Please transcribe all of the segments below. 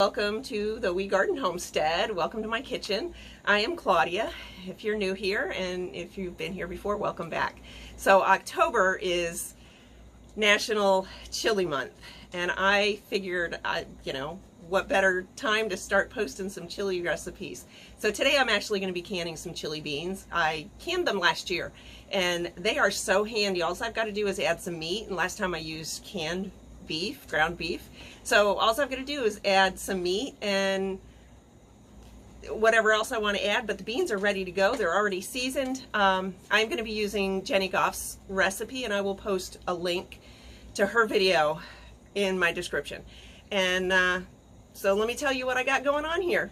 Welcome to the Wee Garden Homestead. Welcome to my kitchen. I am Claudia. If you're new here, and if you've been here before, welcome back. So October is National Chili Month, and I figured, what better time to start posting some chili recipes. So today I'm actually going to be canning some chili beans. I canned them last year, and they are so handy. All I've got to do is add some meat, and last time I used canned beef, ground beef. So all I've got to do is add some meat and whatever else I want to add, but the beans are ready to go. They're already seasoned. I'm going to be using Jenny Goff's recipe, and I will post a link to her video in my description. And so let me tell you what I got going on here.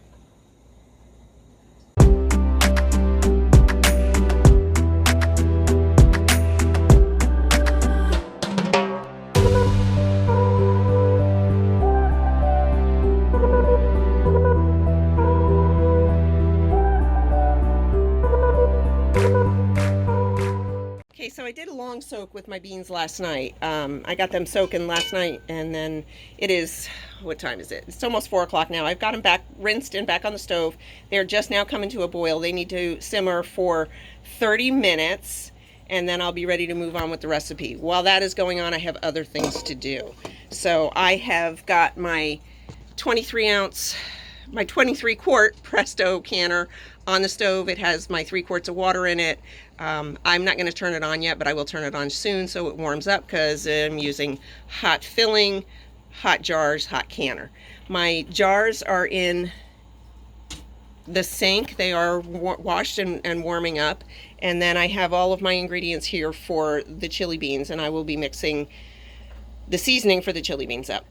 So I did a long soak with my beans last night. I got them soaking last night, and then it is, what time is it? It's almost 4 o'clock now. I've got them back rinsed and back on the stove. They're just now coming to a boil. They need to simmer for 30 minutes, and then I'll be ready to move on with the recipe. While that is going on, I have other things to do. So I have got my 23 quart Presto canner on the stove. It has my 3 quarts of water in it. I'm not going to turn it on yet, but I will turn it on soon so it warms up, because I'm using hot filling, hot jars, hot canner. My jars are in the sink. They are washed and warming up. And then I have all of my ingredients here for the chili beans, and I will be mixing the seasoning for the chili beans up.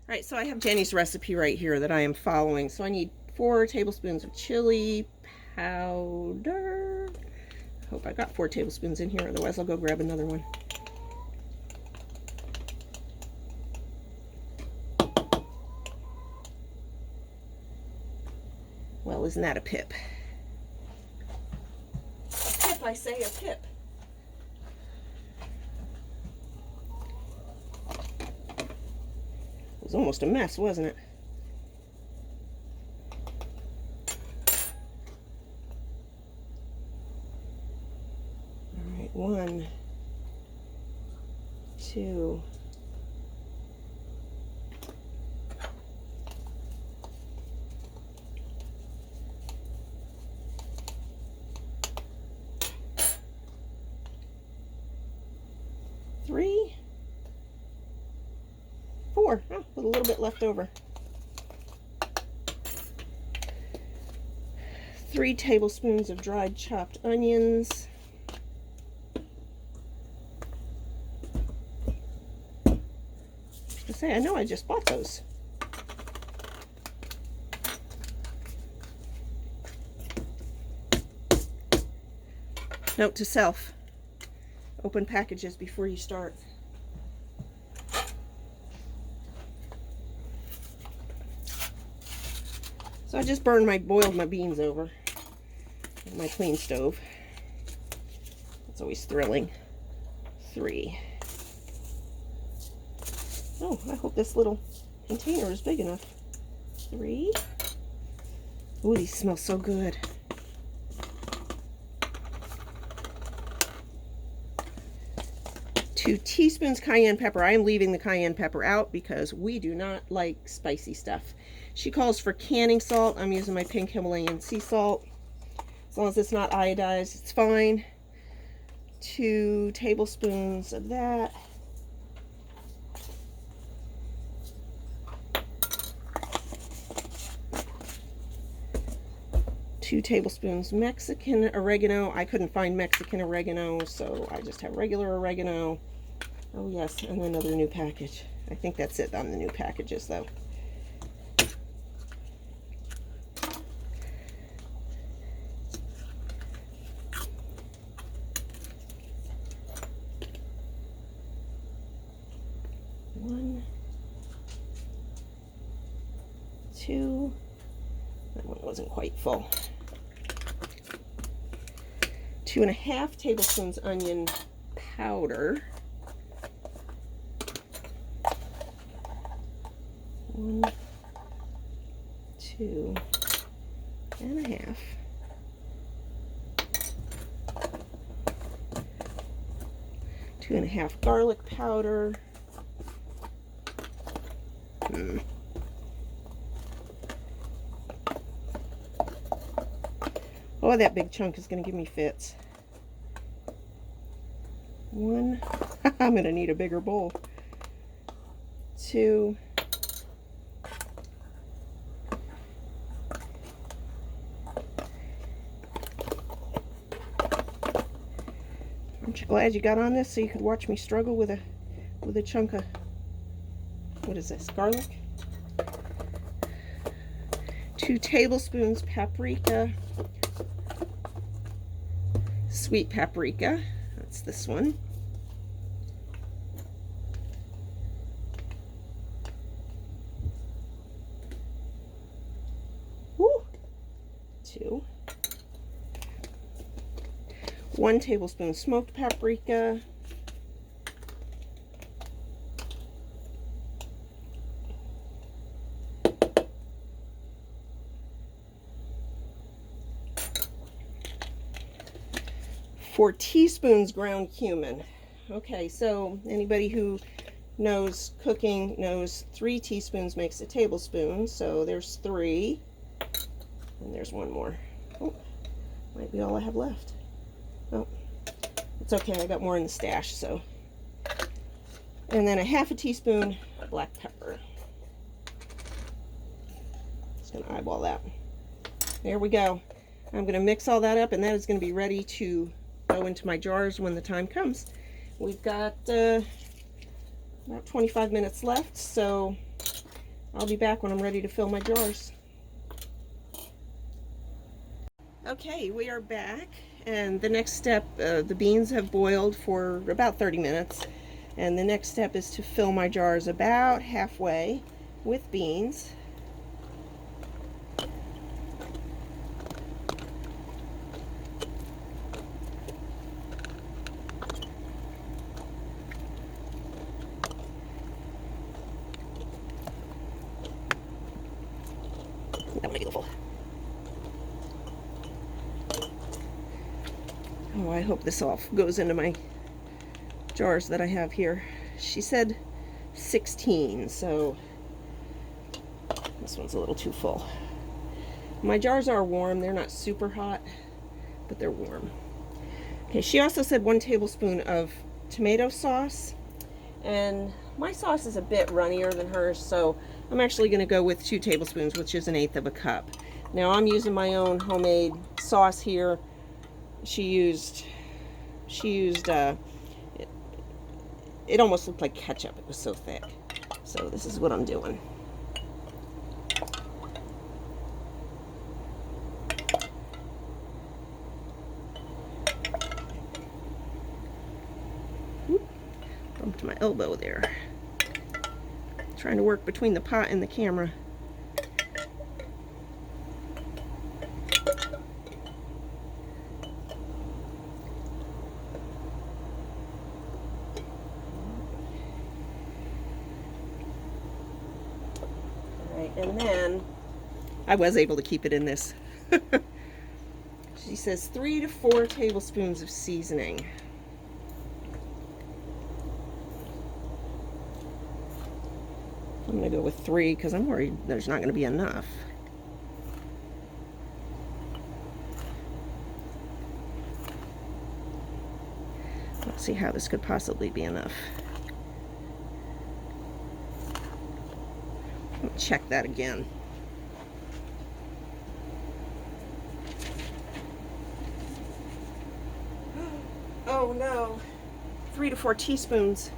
All right, so I have Jenny's recipe right here that I am following. So I need 4 tablespoons of chili powder. I hope I got 4 tablespoons in here, otherwise I'll go grab another one. Well, isn't that a pip? A pip, I say, a pip. It was almost a mess, wasn't it? All right, 1, 2, 3, 4, oh, with a little bit left over. 3 tablespoons of dried chopped onions. I know I just bought those. Note to self: open packages before you start. So I just boiled my beans over on my clean stove. That's always thrilling. 3. Oh, I hope this little container is big enough. 3. Ooh, these smell so good. 2 teaspoons cayenne pepper. I am leaving the cayenne pepper out because we do not like spicy stuff. She calls for canning salt. I'm using my pink Himalayan sea salt. As long as it's not iodized, it's fine. 2 tablespoons of that. 2 tablespoons Mexican oregano. I couldn't find Mexican oregano, so I just have regular oregano. Oh yes, and another new package. I think that's it on the new packages though. One, 2. That one wasn't quite full. 2.5 tablespoons onion powder. 1, 2 and a half. Two and a half garlic powder. Oh, that big chunk is going to give me fits. 1, I'm going to need a bigger bowl. 2, aren't you glad you got on this so you could watch me struggle with a chunk of, what is this, garlic? 2 tablespoons paprika, sweet paprika, that's this one. 2. 1 tablespoon smoked paprika. 4 teaspoons ground cumin. Okay, so anybody who knows cooking knows 3 teaspoons makes a tablespoon, so there's 3. And there's 1 more. Oh, might be all I have left. Oh, it's okay, I got more in the stash, so. And then a half a teaspoon black pepper. Just gonna eyeball that. There we go. I'm gonna mix all that up, and that is gonna be ready to go into my jars when the time comes. We've got about 25 minutes left, so I'll be back when I'm ready to fill my jars. Okay, we are back, and the next step, the beans have boiled for about 30 minutes, and the next step is to fill my jars about halfway with beans. Beautiful. Oh, I hope this all goes into my jars that I have here. She said 16, so this one's a little too full. My jars are warm. They're not super hot, but they're warm. Okay, she also said 1 tablespoon of tomato sauce, and my sauce is a bit runnier than hers, so I'm actually going to go with 2 tablespoons, which is 1/8 of a cup. Now I'm using my own homemade sauce here. She used it almost looked like ketchup. It was so thick. So this is what I'm doing. Whoop. Bumped my elbow there. Trying to work between the pot and the camera. And then I was able to keep it in this. She says 3 to 4 tablespoons of seasoning. I'm going to go with 3 because I'm worried there's not going to be enough. Let's see how this could possibly be enough. Check that again. Oh no, 3 to 4 teaspoons.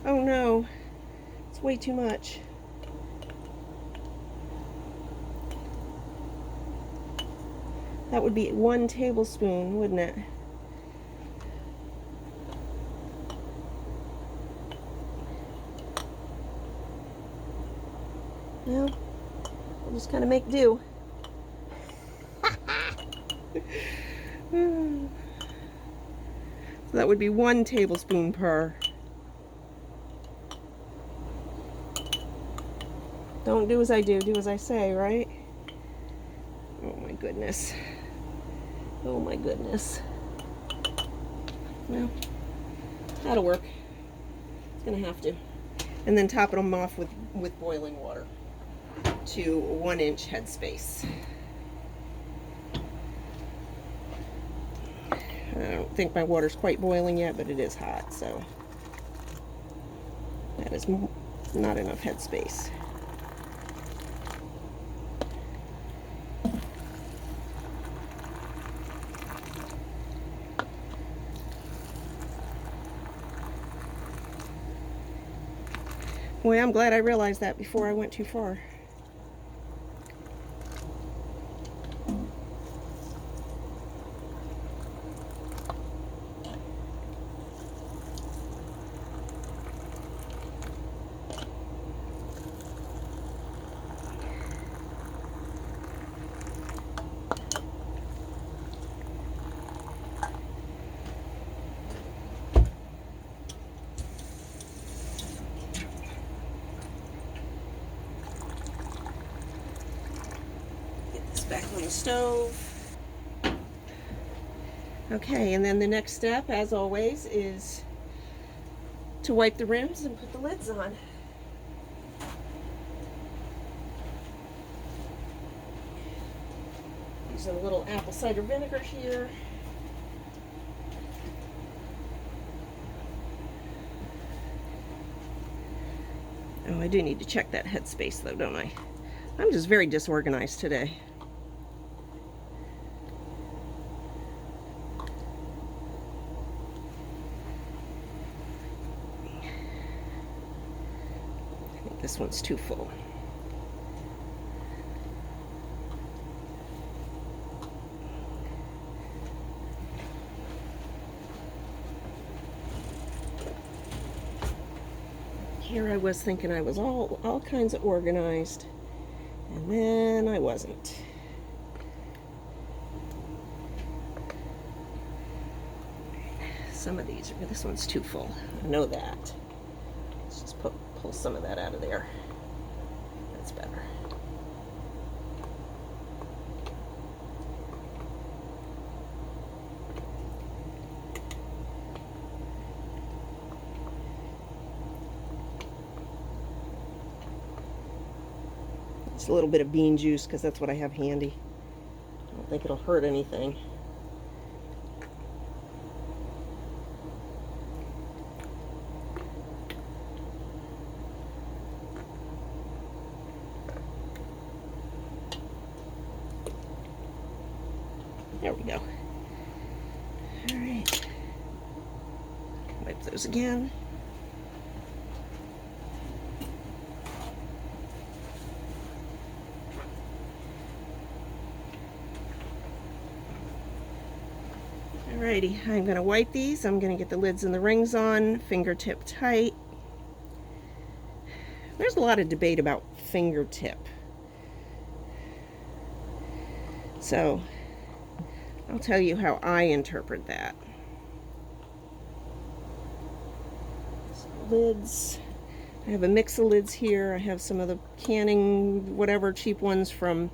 Oh no, it's way too much. That would be 1 tablespoon, wouldn't it? Well, we'll just kind of make do. So that would be 1 tablespoon per. Don't do as I do, do as I say, right? Oh my goodness. Oh my goodness. Well, that'll work. It's gonna have to. And then top them off with boiling water to 1 inch headspace. I don't think my water's quite boiling yet, but it is hot, so that is not enough headspace. Boy, I'm glad I realized that before I went too far. Back on the stove. Okay, and then the next step, as always, is to wipe the rims and put the lids on. Using a little apple cider vinegar here. Oh, I do need to check that headspace though, don't I? I'm just very disorganized today. This one's too full. Here I was thinking I was all kinds of organized, and then I wasn't. Some of these this one's too full. I know that. Let's just pull some of that out of there. That's better. Just a little bit of bean juice because that's what I have handy. I don't think it'll hurt anything. There we go. All right. Wipe those again. Alrighty, I'm going to wipe these. I'm going to get the lids and the rings on, fingertip tight. There's a lot of debate about fingertip. So, I'll tell you how I interpret that. So, lids. I have a mix of lids here. I have some of the canning, whatever, cheap ones from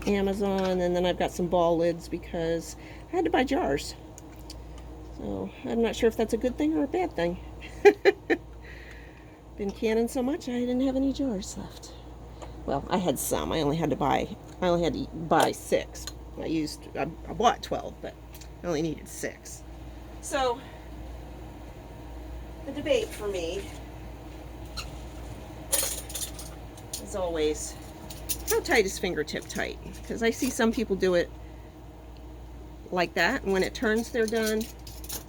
Amazon, and then I've got some ball lids because I had to buy jars. So I'm not sure if that's a good thing or a bad thing. Been canning so much I didn't have any jars left. Well, I had some. I only had to buy 6. I bought 12, but I only needed 6. So the debate for me is always, how tight is fingertip tight? Because I see some people do it like that, and when it turns, they're done.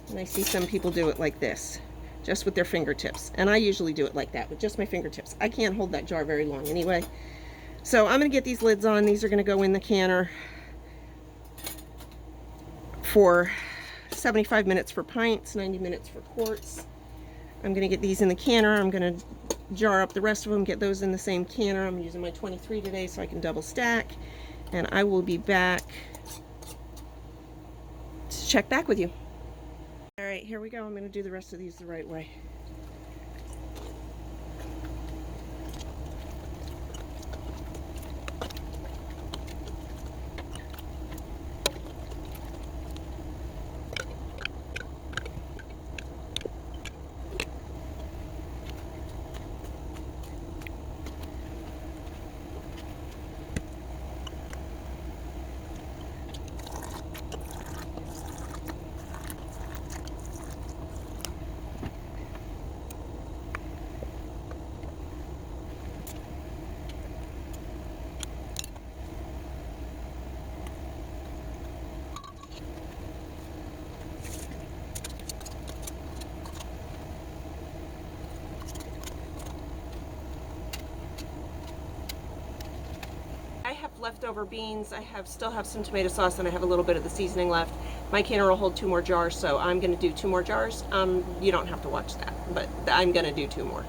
And I see some people do it like this, just with their fingertips. And I usually do it like that, with just my fingertips. I can't hold that jar very long anyway. So I'm going to get these lids on. These are going to go in the canner for 75 minutes for pints, 90 minutes for quarts. I'm going to get these in the canner. I'm going to jar up the rest of them, get those in the same canner. I'm using my 23 today so I can double stack, and I will be back to check back with you. All right, here we go. I'm going to do the rest of these the right way. have leftover beans. I still have some tomato sauce, and I have a little bit of the seasoning left. My canner will hold 2 more jars, so I'm going to do 2 more jars. You don't have to watch that, but I'm going to do 2 more.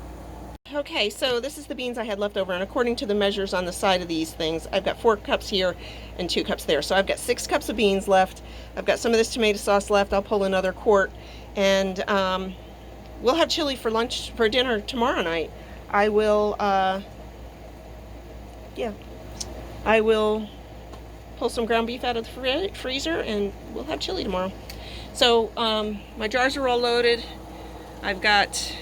Okay, so this is the beans I had left over, and according to the measures on the side of these things, I've got 4 cups here and 2 cups there. So I've got 6 cups of beans left. I've got some of this tomato sauce left. I'll pull another quart, and we'll have chili for lunch, for dinner tomorrow night. I will, I will pull some ground beef out of the freezer, and we'll have chili tomorrow. So my jars are all loaded. I've got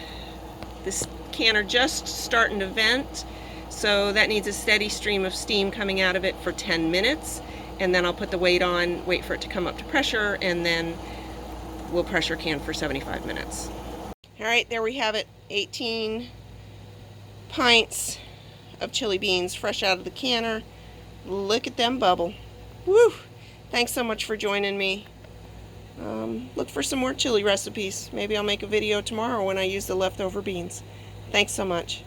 this canner just starting to vent, so that needs a steady stream of steam coming out of it for 10 minutes, and then I'll put the weight on, wait for it to come up to pressure, and then we'll pressure can for 75 minutes. All right, there we have it. 18 pints of chili beans fresh out of the canner. Look at them bubble. Woo! Thanks so much for joining me. Look for some more chili recipes. Maybe I'll make a video tomorrow when I use the leftover beans. Thanks so much.